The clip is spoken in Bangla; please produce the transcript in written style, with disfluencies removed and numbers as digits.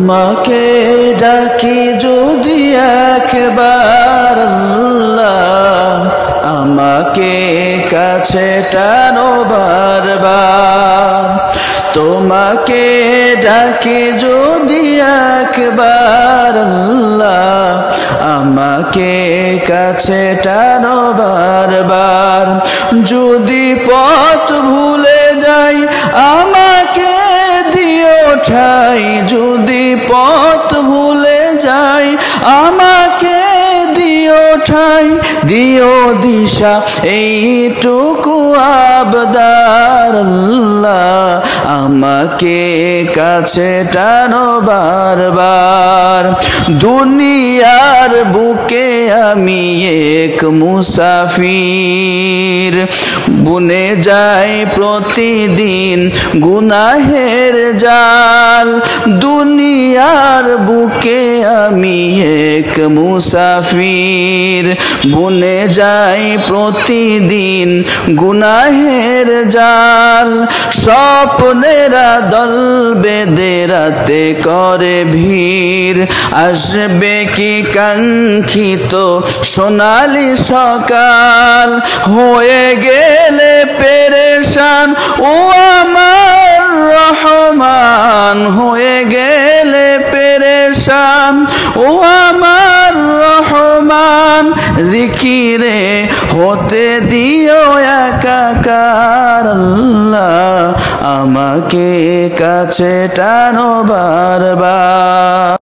তোমাকে ডাকি যদি একবার আল্লাহ, আমাকে কাছে টানো বারবার। তোমাকে ডাকি যদি একবার আল্লাহ, আমাকে কাছে টানো বারবার। যদি পথ ভুলে যাই আমাকে দিও ঠাই, যদি পথ ভুলে যাই আমাকে দিও ঠাই, দিও দিশা এইটুকু আবদার আল্লাহ, আমাকে কাছে টানো বারবার। দুনিয়ার বুকে আমি এক মুসাফির, বুনে যাই প্রতিদিন গুনাহের জাল। দুনিয়ার বুকে আমি এক মুসাফির, বুনে যাই প্রতিদিন গুনাহের জাল। স্বপ্নেরা দল বেঁধে রাতে করে ভিড়, আসবে কি কাঙ্ক্ষিত সোনালি সকাল। হয়ে গেলে পেরেশান ও আমার রহমান, হয়ে গেলে পেরেশান ও আমার রহমান। জিকিরে হতে দিও একাকার আল্লাহ, আমাকে কাছে টানো বারবার।